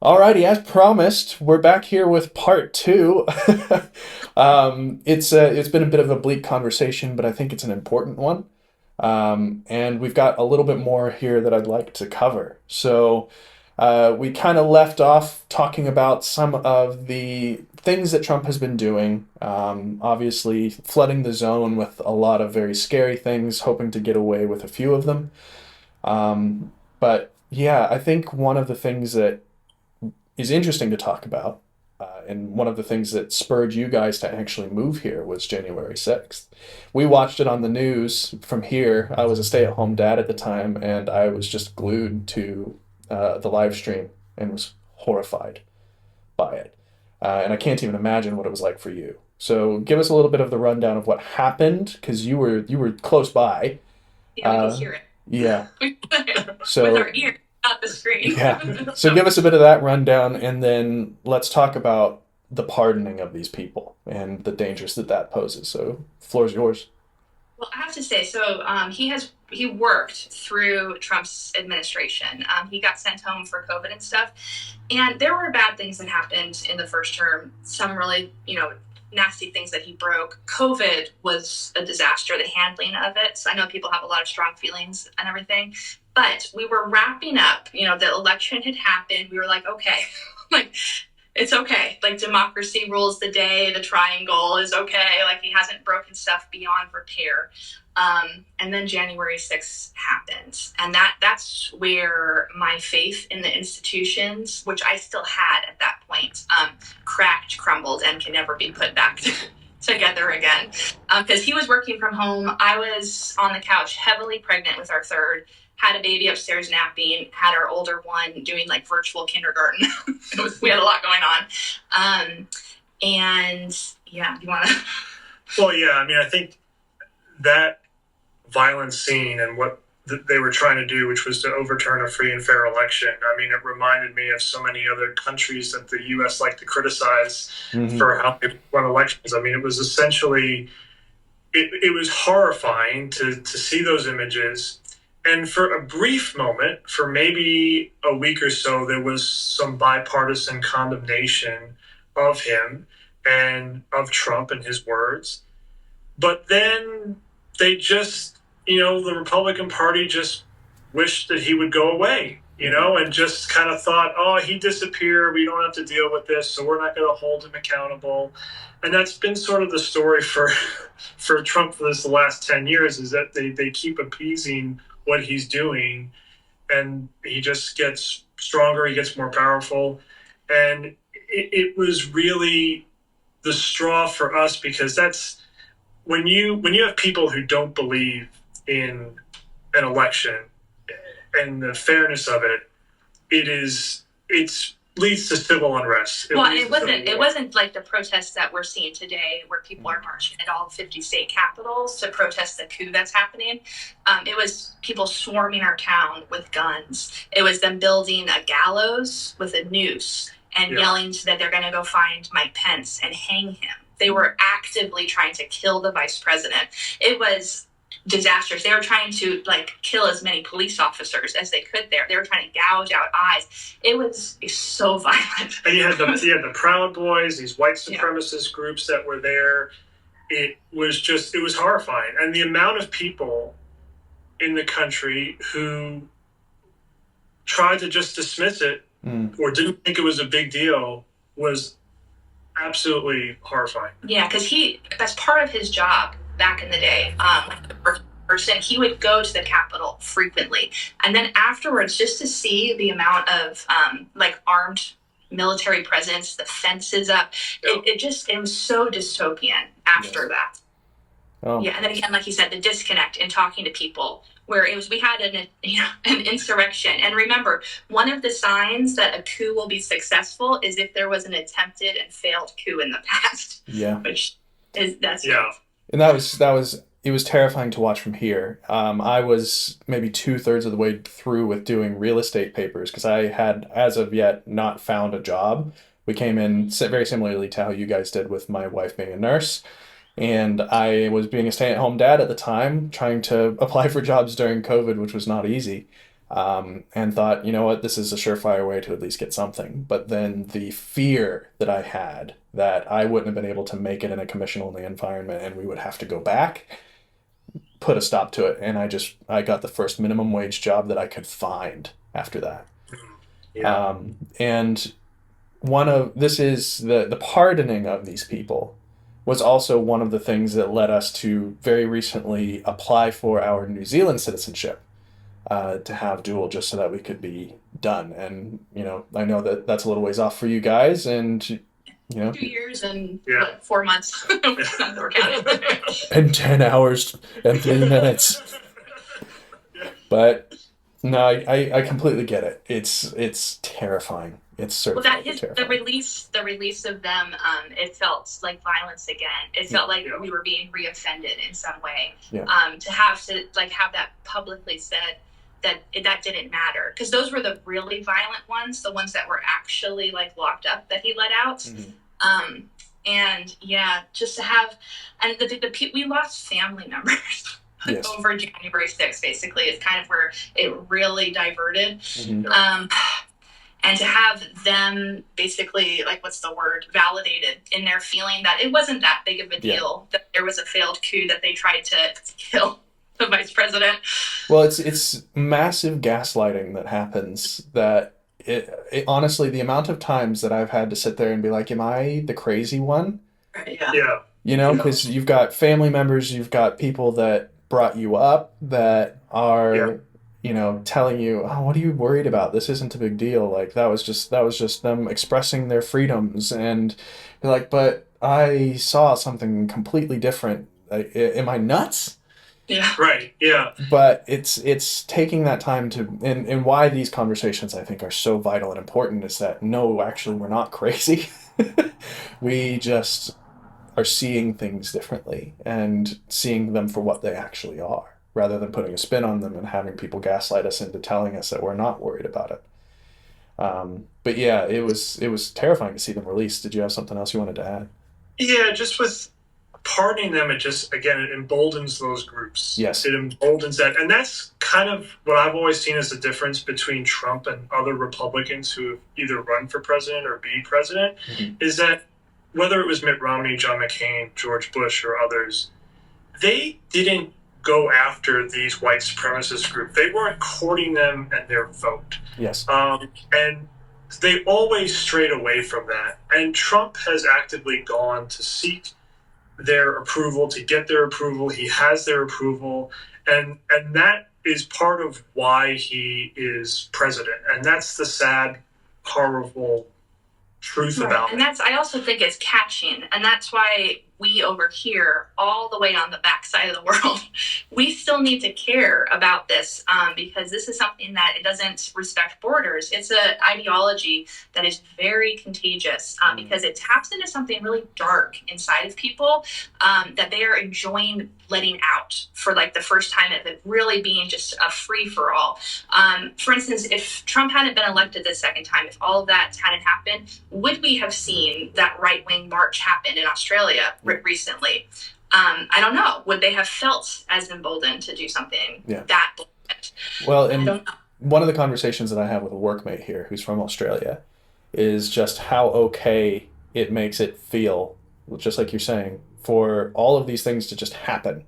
Alrighty, as promised, we're back here with part two. It's been a bit of a bleak conversation, but I think it's an important one. And we've got a little bit more here that I'd like to cover. We kind of left off talking about some of the things that Trump has been doing. Obviously, flooding the zone with a lot of very scary things, hoping to get away with a few of them. But yeah, I think one of the things that is interesting to talk about. And one of the things that spurred you guys to actually move here was January 6th. We watched it on the news from here. I was a stay at home dad at the time, and I was just glued to the live stream and was horrified by it. And I can't even imagine what it was like for you. So give us a little bit of the rundown of what happened, because you were close by. Yeah, we could Uh, hear it yeah. with our So ears, not the screen. yeah. So give us a bit of that rundown, and then let's talk about the pardoning of these people and the dangers that that poses. So, floor's yours. Well, I have to say, so he worked through Trump's administration. He got sent home for COVID and stuff, and there were bad things that happened in the first term. Some really, nasty things that he broke. COVID was a disaster, the handling of it. So I know people have a lot of strong feelings and everything, but we were wrapping up. The election had happened. We were like, okay, like it's okay. Like democracy rules the day. The triangle is okay. Like he hasn't broken stuff beyond repair. And then January 6th happened. And that's where my faith in the institutions, which I still had at that point, cracked, crumbled, and can never be put back together again. Because he was working from home. I was on the couch, heavily pregnant with our third, had a baby upstairs napping, had our older one doing like virtual kindergarten. We had a lot going on. And yeah, you want to? Well, yeah, I mean, I think that violent scene and what they were trying to do, which was to overturn a free and fair election. I mean, it reminded me of so many other countries that the U.S. like to criticize for how they run elections. I mean, it was essentially, it was horrifying to see those images. And for a brief moment, for maybe a week or so, there was some bipartisan condemnation of him and of Trump and his words. But then they just, the Republican Party just wished that he would go away, and just kind of thought, oh, he disappeared. We don't have to deal with this, so we're not going to hold him accountable. And that's been sort of the story for Trump for the last 10 years, is that they keep appeasing what he's doing, and he just gets stronger, he gets more powerful. And it was really the straw for us, because that's when you have people who don't believe in an election and the fairness of it, it's leads to civil unrest. It wasn't like the protests that we're seeing today, where people are marching at all 50 state capitals to protest the coup that's happening. It was people swarming our town with guns. It was them building a gallows with a noose and yelling that they're going to go find Mike Pence and hang him. They were actively trying to kill the vice president. It was disastrous. They were trying to kill as many police officers as they could there. They were trying to gouge out eyes. It was so violent. And you had the Proud Boys, these white supremacist groups that were there. It was horrifying. And the amount of people in the country who tried to just dismiss it or didn't think it was a big deal was absolutely horrifying. Yeah, because that's part of his job back in the day. Person, he would go to the Capitol frequently, and then afterwards, just to see the amount of armed military presence, the fences up, it was so dystopian after that. Oh. Yeah, and then again, like you said, the disconnect in talking to people, where we had an insurrection. And remember, one of the signs that a coup will be successful is if there was an attempted and failed coup in the past. Yeah. That's And it was terrifying to watch from here. I was maybe 2/3 of the way through with doing real estate papers, because I had, as of yet, not found a job. We came in very similarly to how you guys did, with my wife being a nurse. And I was being a stay-at-home dad at the time, trying to apply for jobs during COVID, which was not easy. and thought, you know what, this is a surefire way to at least get something. But then the fear that I had that I wouldn't have been able to make it in a commission only environment and we would have to go back put a stop to it. And I got the first minimum wage job that I could find after that. Yeah. And this is the pardoning of these people was also one of the things that led us to very recently apply for our New Zealand citizenship, to have dual, just so that we could be done. And, I know that that's a little ways off for you guys, and, 2 years and 4 months. and 10 hours and 3 minutes. But no, I completely get it. It's terrifying. It's certainly terrifying. The release of them. It felt like violence again. It felt like we were being reoffended in some way. Yeah. To have that publicly said that didn't matter, because those were the really violent ones, the ones that were actually locked up that he let out. Mm-hmm. And just to have, and we lost family members. Yes. Over January 6th, basically, is kind of where it really diverted. Mm-hmm. And to have them basically, validated in their feeling that it wasn't that big of a deal, that there was a failed coup, that they tried to kill the vice president. Well, it's massive gaslighting that happens, that it honestly, the amount of times that I've had to sit there and be like, am I the crazy one? Yeah. Because you've got family members, you've got people that brought you up that are, telling you, oh, what are you worried about? This isn't a big deal. Like, that was just them expressing their freedoms. And you're like, but I saw something completely different. Like, am I nuts? Yeah. Right. Yeah. But it's taking that time to, and why these conversations I think are so vital and important is that, no, actually, we're not crazy. We just are seeing things differently and seeing them for what they actually are, rather than putting a spin on them and having people gaslight us into telling us that we're not worried about it. But yeah, it was terrifying to see them released. Did you have something else you wanted to add? Yeah, just with pardoning them, it emboldens those groups. Yes. It emboldens that. And that's kind of what I've always seen as the difference between Trump and other Republicans who have either run for president or be president, Mm-hmm. is that whether it was Mitt Romney, John McCain, George Bush, or others, they didn't go after these white supremacist groups. They weren't courting them and their vote. Yes. And they always strayed away from that. And Trump has actively gone to seek their approval, to get their approval. He has their approval. And that is part of why he is president. And that's the sad, horrible truth about it. And I also think it's catching, and that's why we over here, all the way on the backside of the world, we still need to care about this, because this is something that it doesn't respect borders. It's an ideology that is very contagious, because it taps into something really dark inside of people, that they are enjoying letting out for the first time of it really being just a free-for-all. For instance, if Trump hadn't been elected the second time, if all of that hadn't happened, would we have seen that right-wing march happen in Australia recently? I don't know. Would they have felt as emboldened to do something that bold? Well, and one of the conversations that I have with a workmate here who's from Australia is just how okay it makes it feel, just like you're saying, for all of these things to just happen.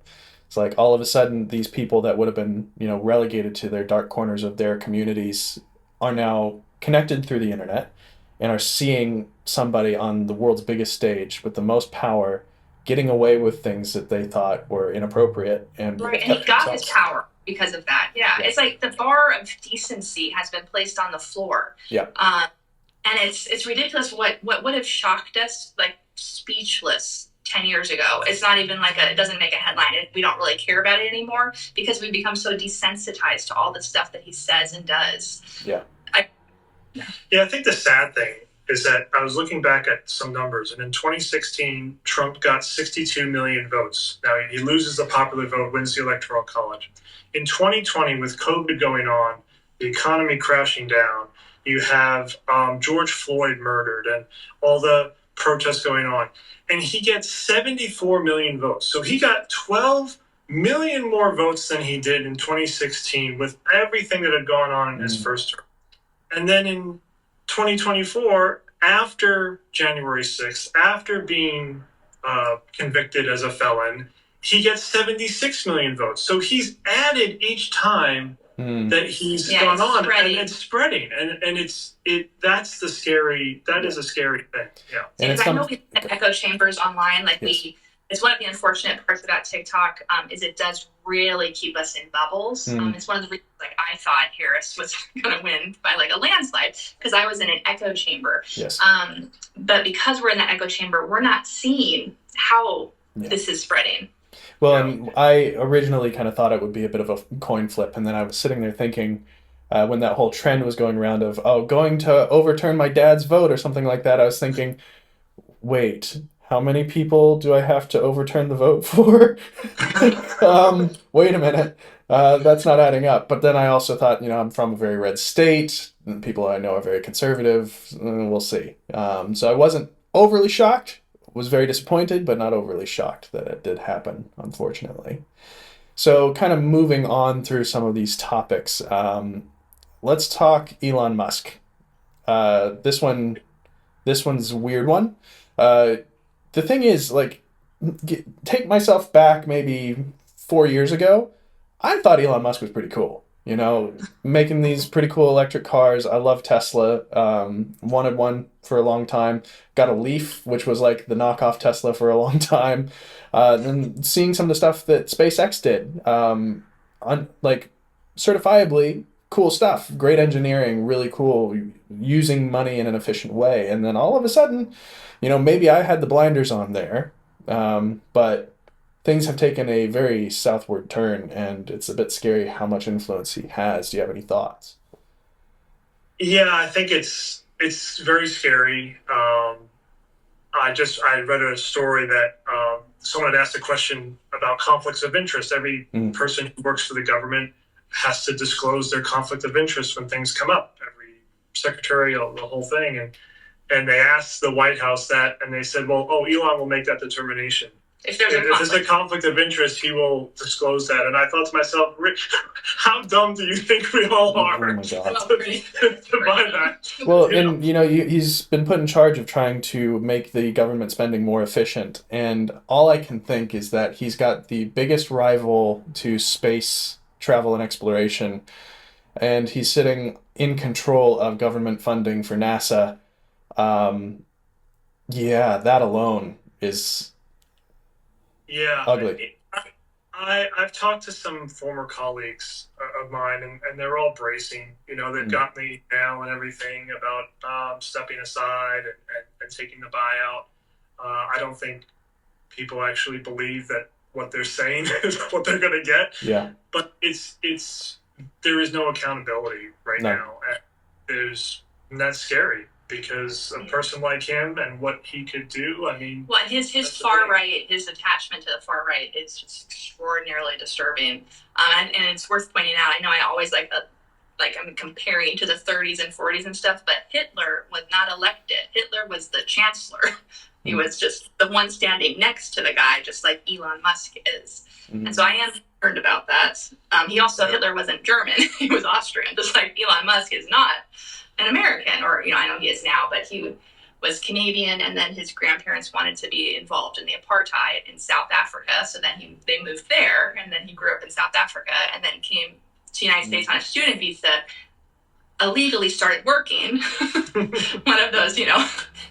It's like all of a sudden these people that would have been, relegated to their dark corners of their communities are now connected through the internet and are seeing somebody on the world's biggest stage with the most power getting away with things that they thought were inappropriate. And he got his power because of that. Yeah. It's like the bar of decency has been placed on the floor. Yeah. And it's ridiculous what would have shocked us, speechless 10 years ago. It's not even it doesn't make a headline. We don't really care about it anymore because we've become so desensitized to all the stuff that he says and does. Yeah. I think the sad thing is that I was looking back at some numbers, and in 2016, Trump got 62 million votes. Now, he loses the popular vote, wins the Electoral College. In 2020, with COVID going on, the economy crashing down, you have George Floyd murdered and all the protests going on, and he gets 74 million votes. So he got 12 million more votes than he did in 2016 with everything that had gone on in his first term. And then in 2024, after January 6th, after being convicted as a felon, he gets 76 million votes. So he's added each time that he's gone on, and it's spreading, and that's the scary. That is a scary thing. Yeah, and I know we have echo chambers online. Like it's one of the unfortunate parts about TikTok is it does really keep us in bubbles. It's one of the reasons like I thought Harris was going to win by like a landslide because I was in an echo chamber. Yes. But because we're in that echo chamber, we're not seeing how this is spreading. Well, and I originally kind of thought it would be a bit of a coin flip, and then I was sitting there thinking, when that whole trend was going around of, going to overturn my dad's vote or something like that, I was thinking, wait, how many people do I have to overturn the vote for? Wait a minute, that's not adding up. But then I also thought, I'm from a very red state, and people I know are very conservative, we'll see. So I wasn't overly shocked. Was very disappointed, but not overly shocked that it did happen, unfortunately. So kind of moving on through some of these topics, let's talk Elon Musk. This one's a weird one. The thing is, like, take myself back maybe 4 years ago, I thought Elon Musk was pretty cool. Making these pretty cool electric cars. I love Tesla. Wanted one for a long time. Got a Leaf, which was like the knockoff Tesla for a long time. Then seeing some of the stuff that SpaceX did, like certifiably cool stuff. Great engineering, really cool, using money in an efficient way. And then all of a sudden, maybe I had the blinders on there, but things have taken a very southward turn, and it's a bit scary how much influence he has. Do you have any thoughts? Yeah, I think it's very scary. I read a story that someone had asked a question about conflicts of interest. Every person who works for the government has to disclose their conflict of interest when things come up. Every secretary, the whole thing, and they asked the White House that, and they said, "Well, Elon will make that determination. If there's a conflict of interest, he will disclose that." And I thought to myself, Rich, how dumb do you think we all are Oh my God. to buy that? Well, and he's been put in charge of trying to make the government spending more efficient. And all I can think is that he's got the biggest rival to space travel and exploration. And he's sitting in control of government funding for NASA. That alone is... ugly. I've talked to some former colleagues of mine, and they're all bracing. They've got me now and everything about stepping aside and taking the buyout. I don't think people actually believe that what they're saying is what they're going to get. Yeah. But there is no accountability right now. And that's scary. Because a person like him and what he could do, well, his far right, his attachment to the far right is just extraordinarily disturbing. And it's worth pointing out. I know I always I'm comparing to the 30s and 40s and stuff, but Hitler was not elected. Hitler was the chancellor. He was just the one standing next to the guy, just like Elon Musk is. And so I am concerned about that. Hitler wasn't German. He was Austrian, just like Elon Musk is not an American, or I know he is now, but he was Canadian, and then his grandparents wanted to be involved in the apartheid in South Africa, so then they moved there, and then he grew up in South Africa, and then came to the United States on a student visa, illegally started working, one of those,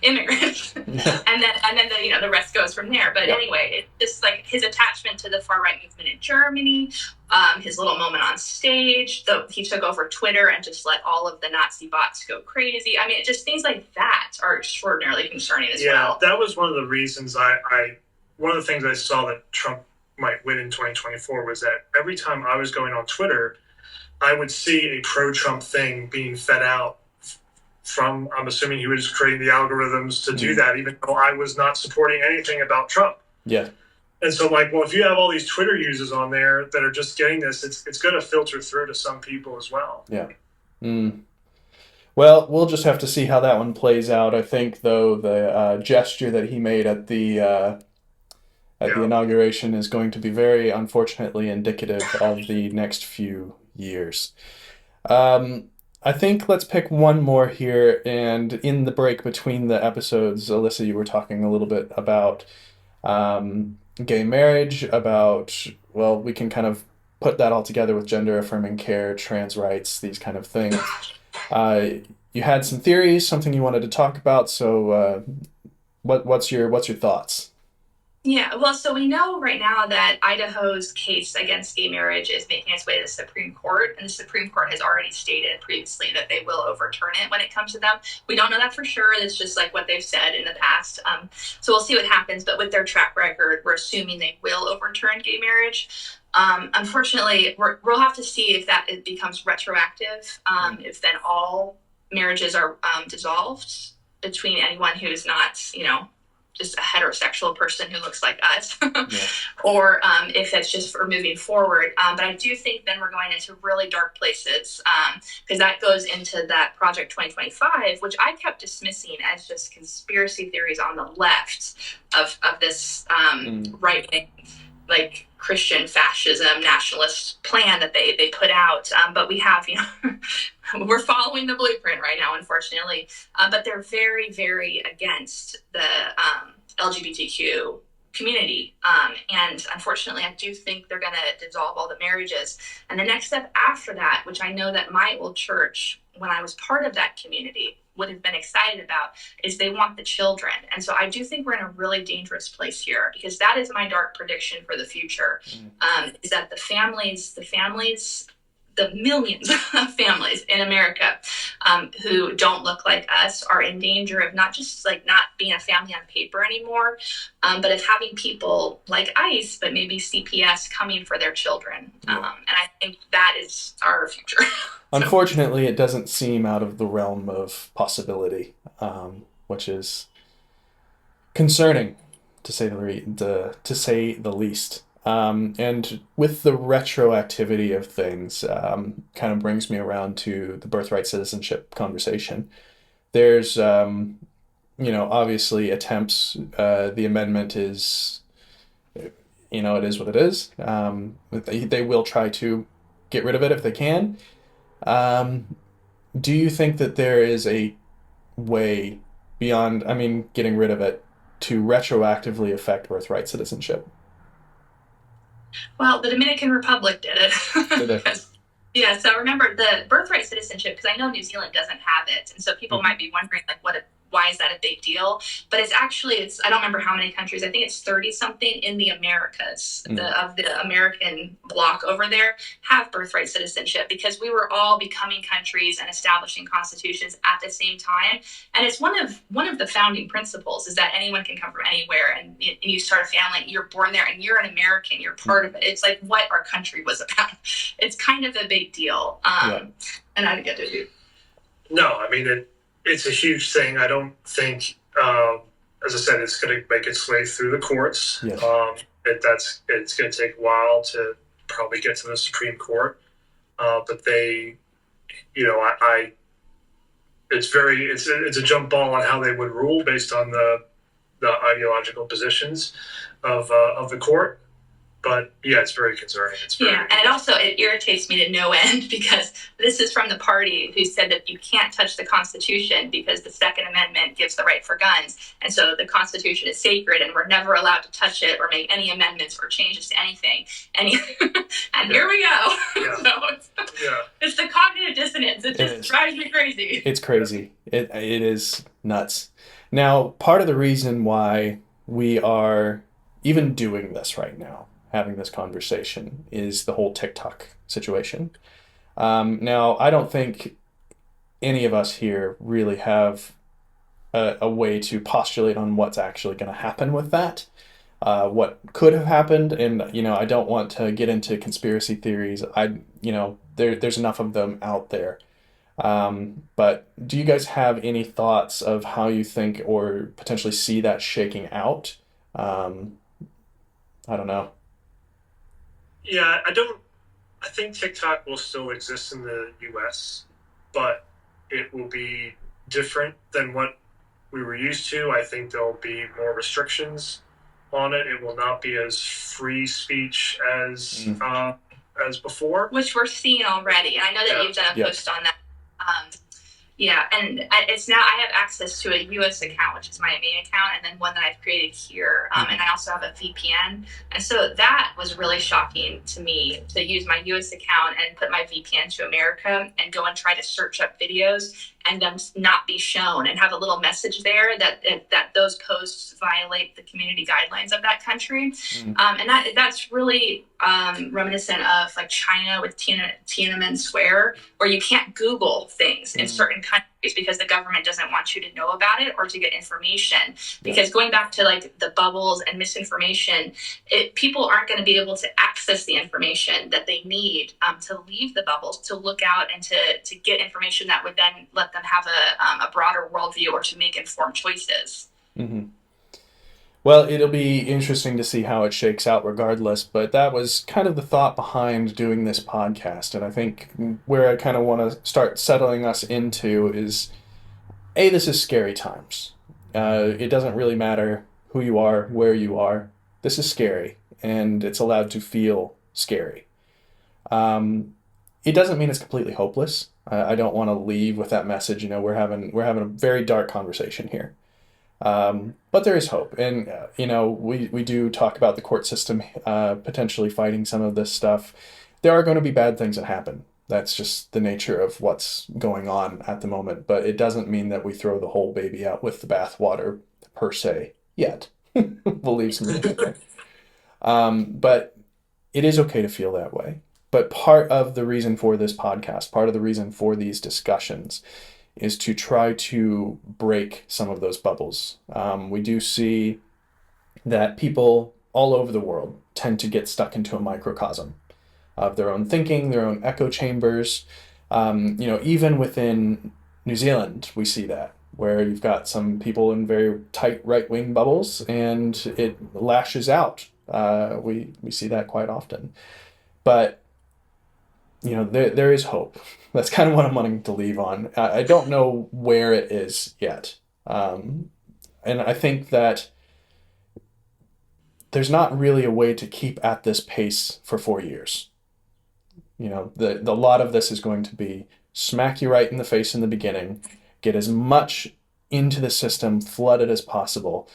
immigrants, and then the rest goes from there. But anyway, it's just like his attachment to the far right movement in Germany, his little moment on stage, he took over Twitter and just let all of the Nazi bots go crazy. It just things like that are extraordinarily concerning as well. Yeah, that was one of the reasons one of the things I saw that Trump might win in 2024 was that every time I was going on Twitter, I would see a pro-Trump thing being fed out from, I'm assuming he was creating the algorithms to do that, even though I was not supporting anything about Trump. Yeah. And so, if you have all these Twitter users on there that are just getting this, it's going to filter through to some people as well. Yeah. Well, we'll just have to see how that one plays out. I think, though, the gesture that he made at The inauguration is going to be very unfortunately indicative of the next few years. Um, I think let's pick one more here. And in the break between the episodes, Alyssa, you were talking a little bit about gay marriage, about, well, we can kind of put that all together with gender affirming care, trans rights, these kind of things. Uh, you had some theories, something you wanted to talk about. So, what's your thoughts? Yeah, well, so we know right now that Idaho's case against gay marriage is making its way to the Supreme Court, and the Supreme Court has already stated previously that they will overturn it when it comes to them. We don't know that for sure. It's just like what they've said in the past. So we'll see what happens, but with their track record, we're assuming they will overturn gay marriage. Unfortunately, we'll have to see if that it becomes retroactive, if then all marriages are dissolved between anyone who's not, just a heterosexual person who looks like us, or if that's just for moving forward. But I do think then we're going into really dark places, because that goes into that Project 2025, which I kept dismissing as just conspiracy theories on the left of this right-wing, like Christian fascism nationalist plan that they put out. But we have, we're following the blueprint right now, unfortunately. But they're very, very against the LGBTQ community. And unfortunately, I do think they're going to dissolve all the marriages. And the next step after that, which I know that my old church, when I was part of that community, would have been excited about, is they want the children. And so I do think we're in a really dangerous place here, because that is my dark prediction for the future, is that the millions of families in America who don't look like us are in danger of not just like not being a family on paper anymore, but of having people like ICE, but maybe CPS coming for their children. And I think that is our future. Unfortunately, it doesn't seem out of the realm of possibility, which is concerning, to say the least. And with the retroactivity of things, kind of brings me around to the birthright citizenship conversation. There's, obviously attempts. The amendment is, it is what it is. They will try to get rid of it if they can. Do you think that there is a way beyond, getting rid of it to retroactively affect birthright citizenship? Well, the Dominican Republic did it. Did they? Yeah, so remember the birthright citizenship, because I know New Zealand doesn't have it. And so people might be wondering, like, why is that a big deal? But it's I don't remember how many countries. I think it's 30 something in the Americas, of the American bloc over there have birthright citizenship, because we were all becoming countries and establishing constitutions at the same time. And it's one of the founding principles is that anyone can come from anywhere, and you start a family, you're born there, and you're an American, you're part of it. It's like what our country was about. It's kind of a big deal. And I didn't get to do. No, it's a huge thing. I don't think, as I said, it's going to make its way through the courts. Yes. It's going to take a while to probably get to the Supreme Court. But they, it's a jump ball on how they would rule based on the ideological positions of the court. But yeah, it's very concerning. And it irritates me to no end, because this is from the party who said that you can't touch the Constitution because the Second Amendment gives the right for guns. And so the Constitution is sacred and we're never allowed to touch it or make any amendments or changes to anything. And here we go. Yeah. It's the cognitive dissonance. It just drives me crazy. It's crazy. It is nuts. Now, part of the reason why we are even doing this right now, having this conversation, is the whole TikTok situation. Now, I don't think any of us here really have a way to postulate on what's actually going to happen with that, what could have happened, and I don't want to get into conspiracy theories. There's enough of them out there. But do you guys have any thoughts of how you think or potentially see that shaking out? I don't know. Yeah, I think TikTok will still exist in the US, but it will be different than what we were used to. I think there'll be more restrictions on it. It will not be as free speech as before. Which we're seeing already. And I know that you've done a post on that. Yeah, and it's now I have access to a U.S. account, which is my main account, and then one that I've created here, and I also have a VPN. And so that was really shocking to me, to use my U.S. account and put my VPN to America and go and try to search up videos and them not be shown, and have a little message there that those posts violate the community guidelines of that country. And that's really reminiscent of like China with Tiananmen Square, where you can't Google things in certain countries because the government doesn't want you to know about it or to get information. Because going back to like the bubbles and misinformation, people aren't going to be able to access the information that they need to leave the bubbles, to look out and to get information that would then let them have a broader worldview or to make informed choices. Mm-hmm. Well, it'll be interesting to see how it shakes out regardless, but that was kind of the thought behind doing this podcast. And I think where I kind of want to start settling us into is, this is scary times. It doesn't really matter who you are, where you are. This is scary, and it's allowed to feel scary. It doesn't mean it's completely hopeless. I don't want to leave with that message. We're having a very dark conversation here. But there is hope. And, we do talk about the court system potentially fighting some of this stuff. There are going to be bad things that happen. That's just the nature of what's going on at the moment. But it doesn't mean that we throw the whole baby out with the bathwater per se yet. We'll leave some room there. But it is okay to feel that way. But part of the reason for this podcast, part of the reason for these discussions, is to try to break some of those bubbles. We do see that people all over the world tend to get stuck into a microcosm of their own thinking, their own echo chambers. Even within New Zealand, we see that, where you've got some people in very tight right-wing bubbles, and it lashes out. We see that quite often. But there is hope. That's kind of what I'm wanting to leave on. I don't know where it is yet. And I think that there's not really a way to keep at this pace for 4 years. The lot of this is going to be smack you right in the face in the beginning, get as much into the system flooded as possible,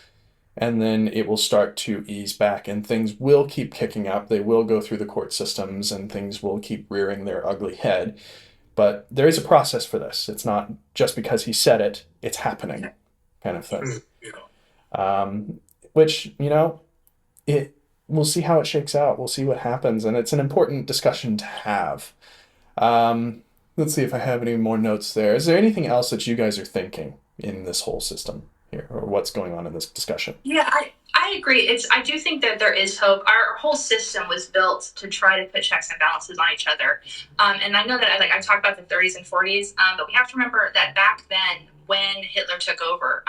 and then it will start to ease back, and things will keep kicking up. They will go through the court systems, and things will keep rearing their ugly head. But there is a process for this. It's not just because he said it, it's happening kind of thing. Which, we'll see how it shakes out. We'll see what happens. And it's an important discussion to have. Let's see if I have any more notes there. Is there anything else that you guys are thinking in this whole system here, or what's going on in this discussion? Yeah, I agree. I do think that there is hope. Our whole system was built to try to put checks and balances on each other. And I know that I talked about the 30s and 40s, but we have to remember that back then, when Hitler took over,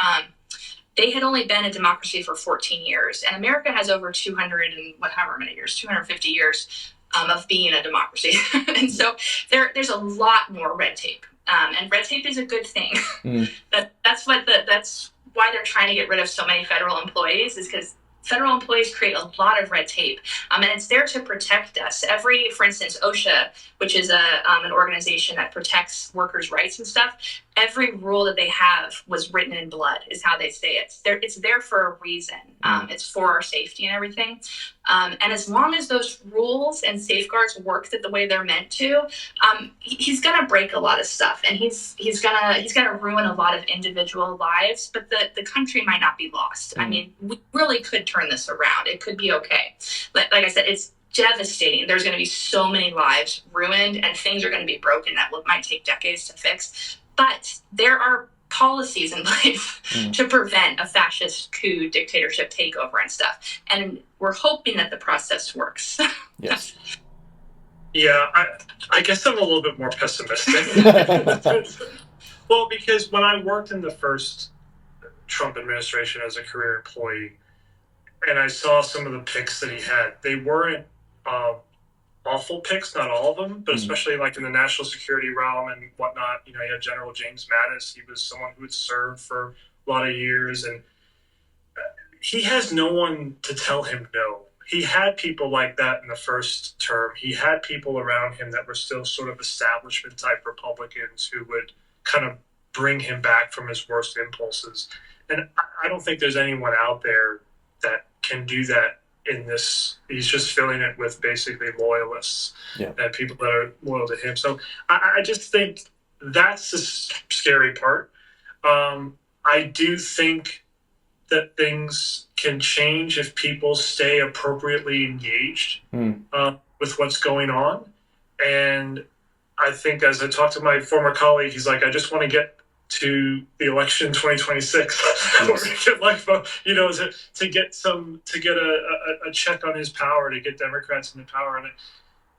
they had only been a democracy for 14 years, and America has over 250 years of being a democracy. And so there's a lot more red tape, and red tape is a good thing. That's why they're trying to get rid of so many federal employees, is because federal employees create a lot of red tape, and it's there to protect us. For instance, OSHA, which is an organization that protects workers' rights and stuff, every rule that they have was written in blood, is how they say it. It's there for a reason. It's for our safety and everything. And as long as those rules and safeguards work the way they're meant to, he's going to break a lot of stuff, and he's going to ruin a lot of individual lives. But the country might not be lost. I mean, we really could turn this around. It could be okay. Like I said, it's devastating. There's going to be so many lives ruined, and things are going to be broken that might take decades to fix. But there are policies in place to prevent a fascist coup, dictatorship takeover and stuff. And we're hoping that the process works. Yes. Yeah, I guess I'm a little bit more pessimistic. Well, because when I worked in the first Trump administration as a career employee, and I saw some of the picks that he had, they weren't awful picks, not all of them, but especially like in the national security realm and whatnot. You had General James Mattis. He was someone who had served for a lot of years, and he has no one to tell him no. He had people like that in the first term. He had people around him that were still sort of establishment type Republicans who would kind of bring him back from his worst impulses. And I don't think there's anyone out there that can do that in this. He's just filling it with basically loyalists and people that are loyal to him. So I just think that's the scary part. I do think that things can change if people stay appropriately engaged with what's going on. And I think, as I talked to my former colleague, he's like, I just want to get to the election in 2026, you know, to get a check on his power, to get Democrats into power, and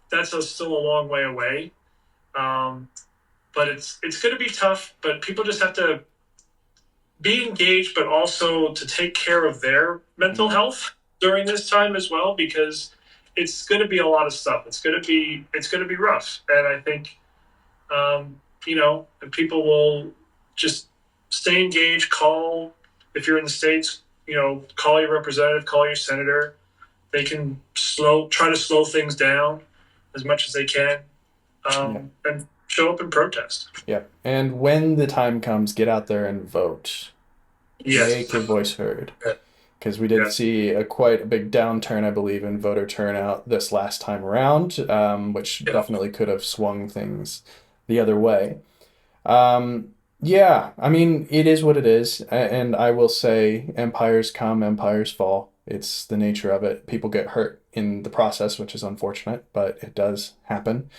that's still a long way away. But it's going to be tough. But people just have to be engaged, but also to take care of their mental health during this time as well, because it's going to be a lot of stuff. It's going to be rough, and I think you know, people will just stay engaged. Call, if you're in the States, you know, call your representative, call your senator. They can try to slow things down as much as they can, and show up and protest. Yeah, and when the time comes, get out there and vote. Yes. Make your voice heard. Because we did see quite a big downturn, I believe, in voter turnout this last time around, which definitely could have swung things the other way. Yeah, I mean, it is what it is. And I will say, empires come, empires fall. It's the nature of it. People get hurt in the process, which is unfortunate, but it does happen.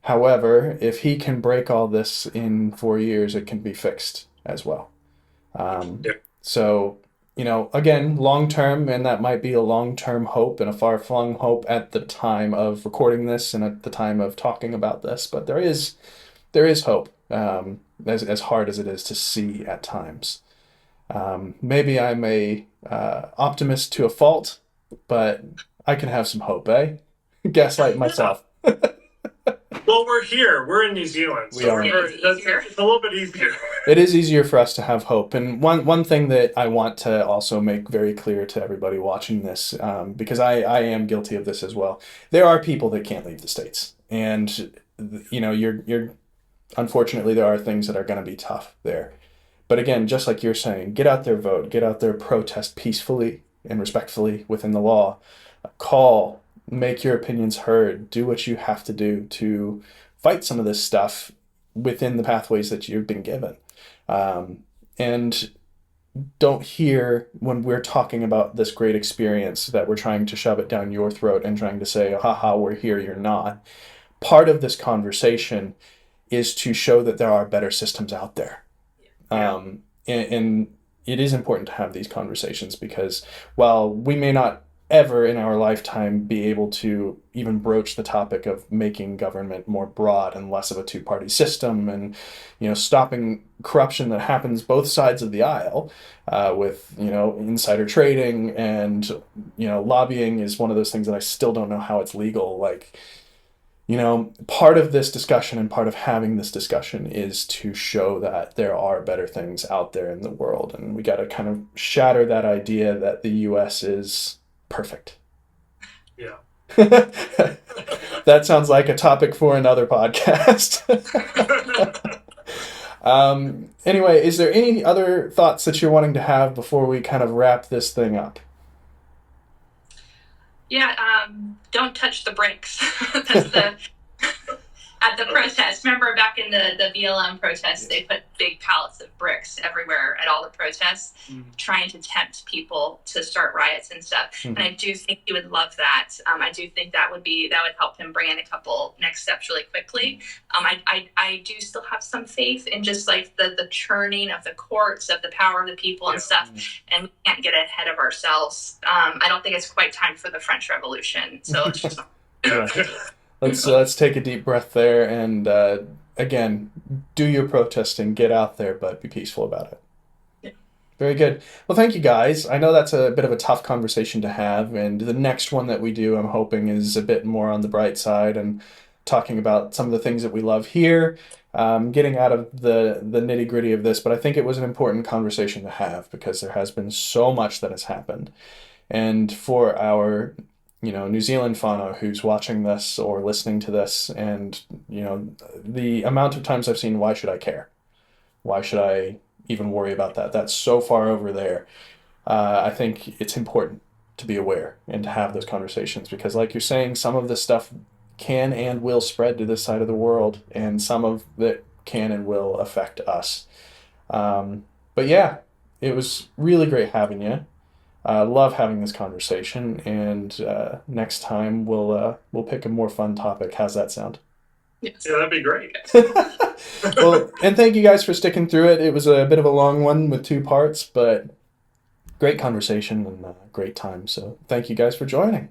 However, if he can break all this in 4 years, it can be fixed as well. So, you know, again, long term, and that might be a long-term hope and a far-flung hope at the time of recording this and at the time of talking about this, but there is hope, as hard as it is to see at times. Maybe I'm a optimist to a fault, but I can have some hope, eh? Gaslight myself. Well, we're here. We're in New Zealand, so it's a little bit easier. It is easier for us to have hope. And one thing that I want to also make very clear to everybody watching this, because I am guilty of this as well, there are people that can't leave the States. And, you know, you're unfortunately, there are things that are going to be tough there. But again, just like you're saying, get out there, vote, get out there, protest peacefully and respectfully within the law. Call, make your opinions heard, do what you have to do to fight some of this stuff within the pathways that you've been given. And don't hear when we're talking about this great experience that we're trying to shove it down your throat and trying to say, haha, we're here, you're not. Part of this conversation is to show that there are better systems out there. And it is important to have these conversations because while we may not ever in our lifetime be able to even broach the topic of making government more broad and less of a two-party system and, you know, stopping corruption that happens both sides of the aisle, with, you know, insider trading and, you know, lobbying is one of those things that I still don't know how it's legal. Like, you know, part of this discussion and part of having this discussion is to show that there are better things out there in the world. And we got to kind of shatter that idea that the U.S. is perfect. Yeah. That sounds like a topic for another podcast. Anyway, is there any other thoughts that you're wanting to have before we kind of wrap this thing up? Yeah, don't touch the bricks. That's at the protest. Remember back in the BLM protests, they put big pallets of bricks everywhere at all the protests, trying to tempt people to start riots and stuff. And I do think he would love that. I do think that would help him bring in a couple next steps really quickly. I do still have some faith in just like the churning of the courts, of the power of the people and stuff. And we can't get ahead of ourselves. I don't think it's quite time for the French Revolution. So it's just Let's take a deep breath there and again, do your protesting, get out there, but be peaceful about it. Yeah. Very good. Well, thank you guys. I know that's a bit of a tough conversation to have, and the next one that we do, I'm hoping, is a bit more on the bright side and talking about some of the things that we love here, getting out of the nitty gritty of this. But I think it was an important conversation to have because there has been so much that has happened. And for our, New Zealand whānau who's watching this or listening to this, and, the amount of times I've seen, why should I care? Why should I even worry about that? That's so far over there. I think it's important to be aware and to have those conversations because, like you're saying, some of this stuff can and will spread to this side of the world, and some of it can and will affect us. But yeah, it was really great having you. Love having this conversation, and next time we'll pick a more fun topic. How's that sound? Yes. Yeah, that'd be great. Well, and thank you guys for sticking through it. It was a bit of a long one with 2 parts, but great conversation and great time. So thank you guys for joining.